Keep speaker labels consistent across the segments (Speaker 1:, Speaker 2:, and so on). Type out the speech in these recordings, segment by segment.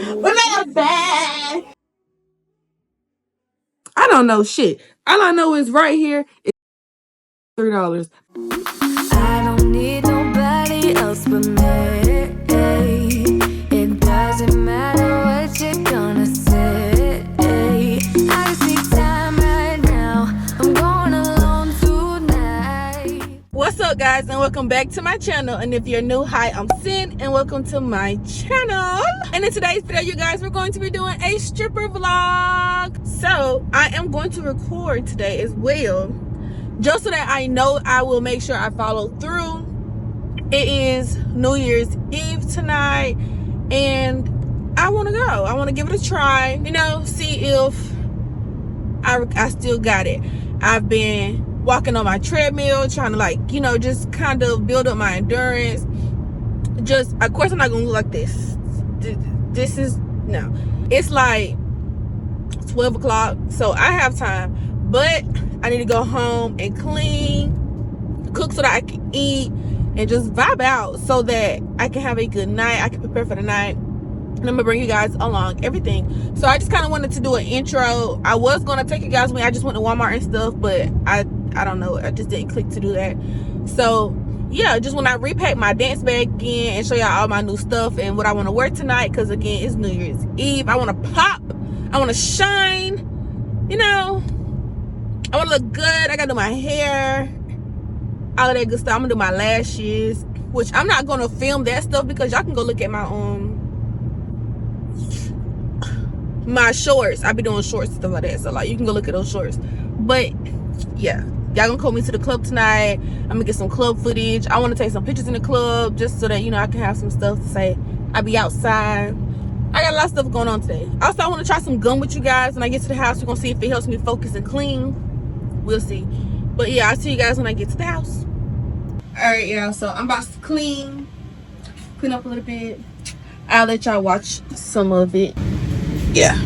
Speaker 1: We're not bad. I don't know shit. All I know is right here is $3.
Speaker 2: I don't need nobody else but me. It doesn't matter what you're gonna say. I just need time right now. I'm going alone tonight.
Speaker 1: What's up, guys, and welcome back to my channel. And if you're new, hi, I'm Cinn, and welcome to my channel. And in today's video, you guys, we're going to be doing a stripper vlog. So I am going to record today as well, just so that I know I will make sure I follow through. It is New Year's Eve tonight, and I want to go. I want to give it a try, you know, see if I still got it. I've been walking on my treadmill, trying to, like, you know, just kind of build up my endurance. Just, of course, I'm not gonna look like this. This is, no. It's like 12 o'clock, so I have time, but I need to go home and clean, cook so that I can eat, and just vibe out so that I can have a good night. I can prepare for the night, and I'm gonna bring you guys along everything. So I just kind of wanted to do an intro. I was gonna take you guys with me. I just went to Walmart and stuff, but I don't know, I just didn't click to do that. So yeah, just when I repack my dance bag again and show y'all all my new stuff and what I want to wear tonight, because again, it's New Year's Eve. I want to pop, I want to shine, you know, I want to look good. I gotta do my hair, all of that good stuff. I'm gonna do my lashes, which I'm not gonna film that stuff because y'all can go look at my shorts. I be doing shorts and stuff like that, so like you can go look at those shorts. But yeah, y'all gonna call me to the club tonight. I'm gonna get some club footage. I want to take some pictures in the club just so that, you know, I can have some stuff to say. I be outside. I got a lot of stuff going on today. Also, I want to try some gum with you guys when I get to the house. We're gonna see if it helps me focus and clean. We'll see. But yeah, I'll see you guys when I get to the house. All right, y'all, so I'm about to clean up a little bit. I'll let y'all watch some of it. Yeah.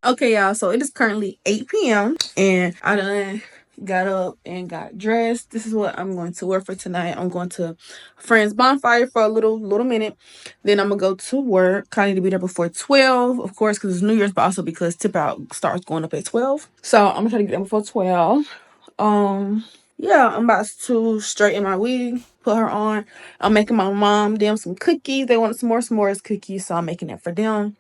Speaker 1: Okay, y'all, so it is currently 8 p.m. and I done got up and got dressed. This is what I'm going to wear for tonight. I'm going to a friend's bonfire for a little minute. Then I'm gonna go to work. I need to be there before 12, of course, because it's New Year's, but also because tip out starts going up at 12. So I'm gonna try to get there before 12. Yeah, I'm about to straighten my wig, put her on. I'm making my mom them some cookies. They wanted some more s'mores cookies, so I'm making it for them.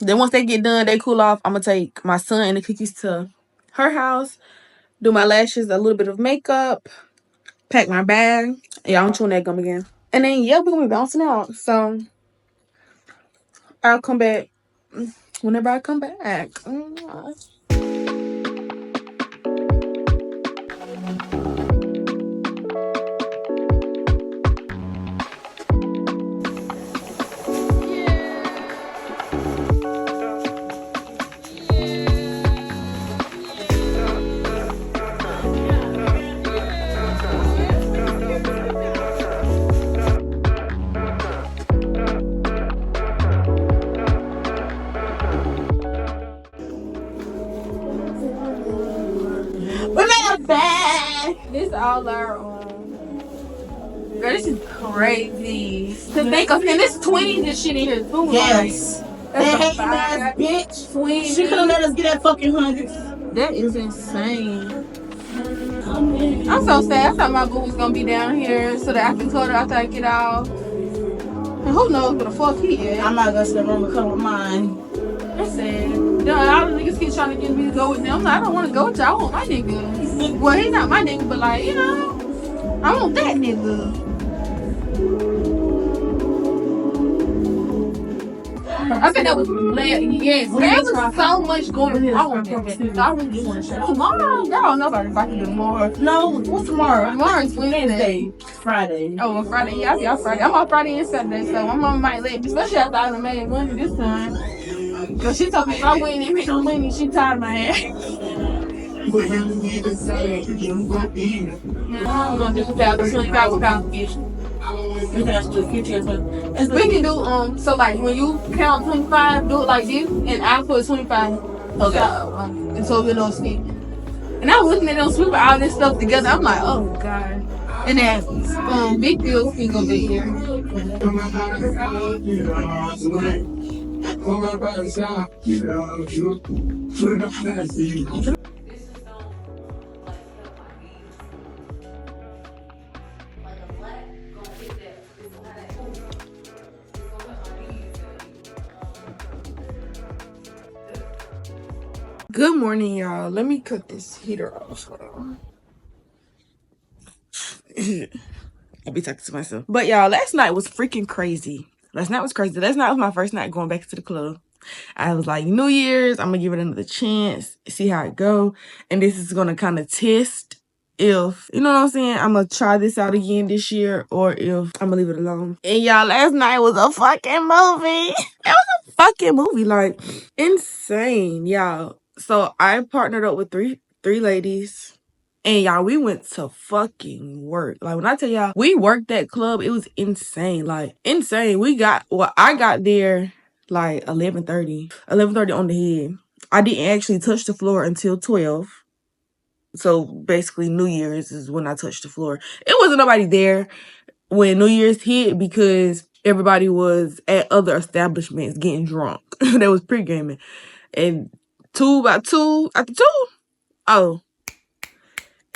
Speaker 1: Then once they get done, they cool off, I'm gonna take my son and the cookies to her house, do my lashes, a little bit of makeup, pack my bag. Yeah, I'm chewing that gum again. And then yeah, we're gonna be bouncing out. So I'll come back whenever I come back. This all our girl, this is crazy. To think of, and this 20 this shit in here too.
Speaker 3: Yes. That hating ass bitch.
Speaker 1: 20.
Speaker 3: She could have let us get that fucking 100.
Speaker 1: That is insane. I'm so sad. I thought my boo was gonna be down here so that I can cut her after I get out. And who knows what the fuck he is.
Speaker 3: I'm not gonna sit around and cut with mine.
Speaker 1: That's sad. All the niggas keep trying to get me to go with them. I'm like, I don't want to go with y'all. I want my nigga. Well, he's not my nigga, but like, you know, I want that nigga. I think that was yes. There was so much going on. I really do want to show. Tomorrow, y'all don't know about if I can do tomorrow.
Speaker 3: No, what's tomorrow?
Speaker 1: Tomorrow is Wednesday.
Speaker 3: Friday.
Speaker 1: Oh, on Friday. Yeah, I'll be off Friday. I'm off Friday and Saturday, so my mama might let me, especially after I done made money this time. Cause she told me if I win and make no money, she tired of my ass. I'm gonna do 25 without vision.
Speaker 3: We
Speaker 1: can do so like when you count 25, do it like this, and I put 25.
Speaker 3: Okay.
Speaker 1: And so we don't speak. And I was looking at them sweeping all this stuff together. I'm like, oh god. And then big deal ain't gonna be here. Good morning, y'all. Let me cut this heater off. I'll be talking to myself. But y'all, last night was freaking crazy. Last night was my first night going back to the club. I was like, New Year's, I'm gonna give it another chance, see how it go. And this is gonna kind of test if, you know what I'm saying, I'm gonna try this out again this year, or if I'm gonna leave it alone. And y'all, last night was a fucking movie. It was a fucking movie, like, insane, y'all. So I partnered up with three ladies. And y'all, we went to fucking work. Like, when I tell y'all, we worked that club, it was insane. Like, insane. I got there like 11:30 on the head. I didn't actually touch the floor until 12. So basically New Year's is when I touched the floor. It wasn't nobody there when New Year's hit because everybody was at other establishments getting drunk. They was pre-gaming. And after two,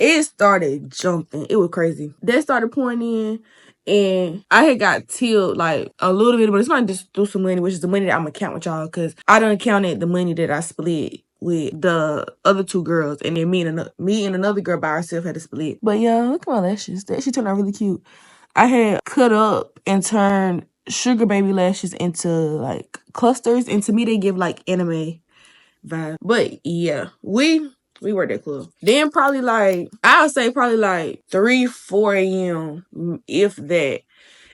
Speaker 1: it started jumping. It was crazy. They started pouring in, and I had got tilled like a little bit, but it's not just through some money, which is the money that I'm gonna count with y'all, because I done counted the money that I split with the other two girls, and then me and another girl by herself had to split. But yeah, look at my lashes. They actually turned out really cute. I had cut up and turned sugar baby lashes into like clusters, and to me they give like anime vibe. But yeah, we worked at club. Then I'll say probably like 3, 4 a.m. if that.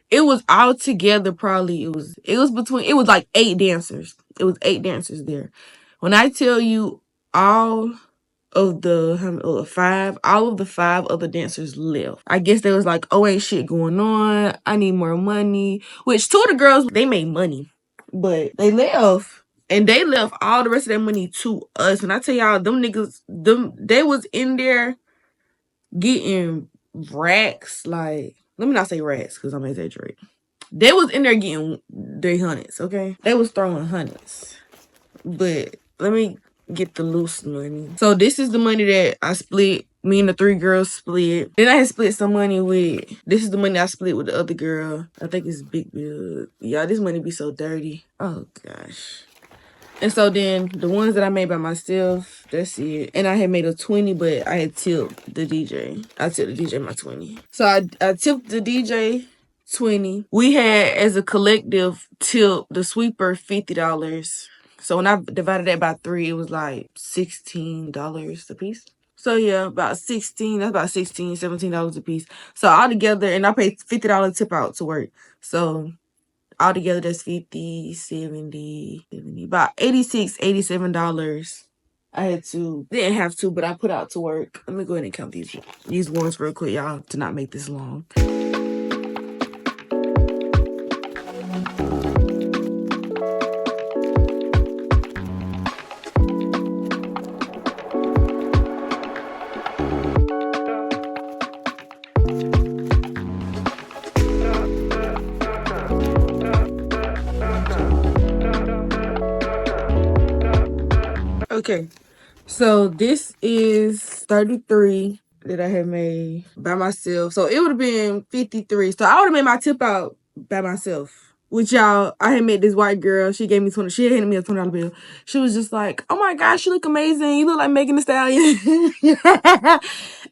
Speaker 1: It was all together probably. It was like 8 dancers. It was 8 dancers there. When I tell you all of the 5 other dancers left. I guess they was like, oh, ain't shit going on. I need more money. Which 2 of the girls, they made money. But they left. And they left all the rest of their money to us. And I tell y'all, them niggas, they was in there getting racks. Like, let me not say racks, because I'm exaggerating. They was in there getting their hundreds, okay? They was throwing hundreds. But let me get the loose money. So this is the money that I split. Me and the 3 girls split. Then I had split some money this is the money I split with the other girl. I think it's Big Bill. Y'all, this money be so dirty. Oh, gosh. And so then the ones that I made by myself, that's it. And I had made a 20, but I had tipped the DJ. I tipped the DJ my 20. So I tipped the DJ 20. We had, as a collective, tipped the sweeper $50. So when I divided that by 3, it was like $16 a piece. So yeah, that's about $16, $17 a piece. So all together, and I paid $50 tip out to work. So altogether, that's 50, 70, about $86, $87. Didn't have to, but I put out to work. Let me go ahead and count these ones real quick, y'all, to not make this long. Okay, so this is 33 that I had made by myself. So it would have been 53. So I would have made my tip out by myself. Which y'all, I had met this white girl. She gave me 20. She had handed me a $20 bill. She was just like, "Oh my gosh, you look amazing. You look like Megan Thee Stallion." And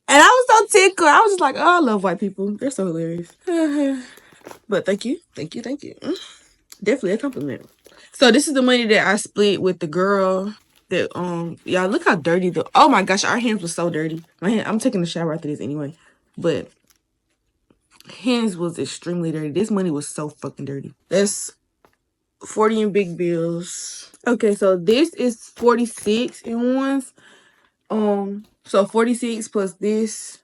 Speaker 1: I was so tickled. I was just like, "Oh, I love white people. They're so hilarious." But thank you. Definitely a compliment. So this is the money that I split with the girl that y'all look how dirty oh my gosh, our hands were so dirty. I'm taking a shower after this anyway. But hands was extremely dirty. This money was so fucking dirty. That's 40 in big bills. Okay, so this is 46 in ones. So 46 plus this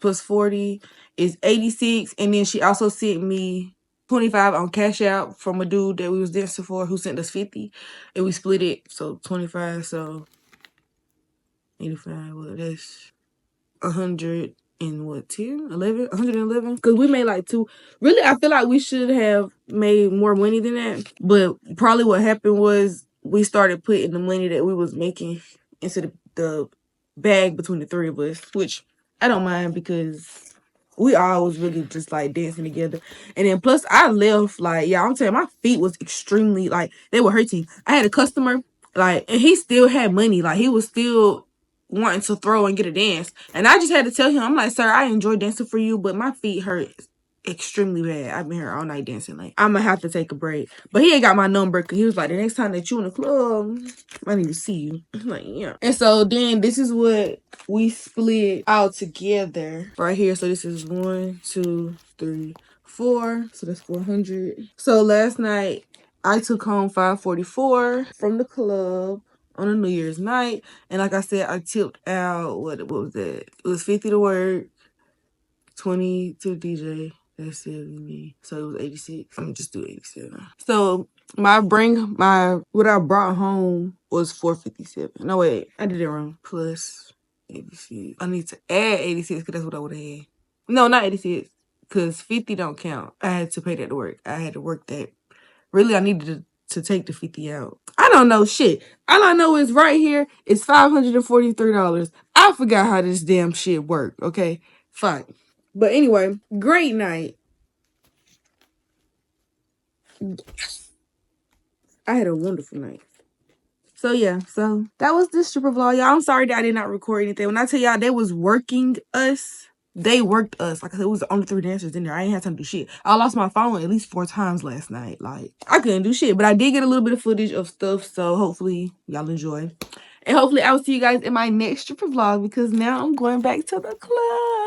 Speaker 1: plus 40 is 86. And then she also sent me 25 on Cash App from a dude that we was dancing for who sent us 50. And we split it. So 25, so 85. Well, that's 100 and what, 10? 11? 111? Because we made like two. Really, I feel like we should have made more money than that. But probably what happened was we started putting the money that we was making into the bag between the three of us, which I don't mind because we all was really just like dancing together. And then plus I left, like, yeah, I'm telling you, my feet was extremely, like, they were hurting. I had a customer, like, and he still had money. Like, he was still wanting to throw and get a dance. And I just had to tell him, I'm like, "Sir, I enjoy dancing for you, but my feet hurt extremely bad. I've been here all night dancing. Like, I'm gonna have to take a break." But he ain't got my number because he was like, "The next time that you in the club, I need to see you." I'm like, yeah. And so then this is what we split all together right here. So this is 1, 2, 3, 4. So that's 400. So last night I took home $544 from the club on a New Year's night. And like I said, I tipped out, what was that? It was 50 to work, 20 to the DJ. That's 70. So it was 86. I'm gonna just do 87. So what I brought home was 457. No, wait, I did it wrong. Plus 86. I need to add 86 because that's what I would have had. No, not 86. Because 50 don't count. I had to pay that to work. I had to work that. Really, I needed to take the 50 out. I don't know shit. All I know is right here, it's $543. I forgot how this damn shit worked, okay? Fine. But anyway, great night. I had a wonderful night. So yeah, so that was this stripper vlog, y'all. I'm sorry that I did not record anything. When I tell y'all they was working us, they worked us. Like I said, it was the only 3 dancers in there. I ain't had time to do shit. I lost my phone at least 4 times last night. Like, I couldn't do shit. But I did get a little bit of footage of stuff. So hopefully y'all enjoy. And hopefully I will see you guys in my next stripper vlog because now I'm going back to the club.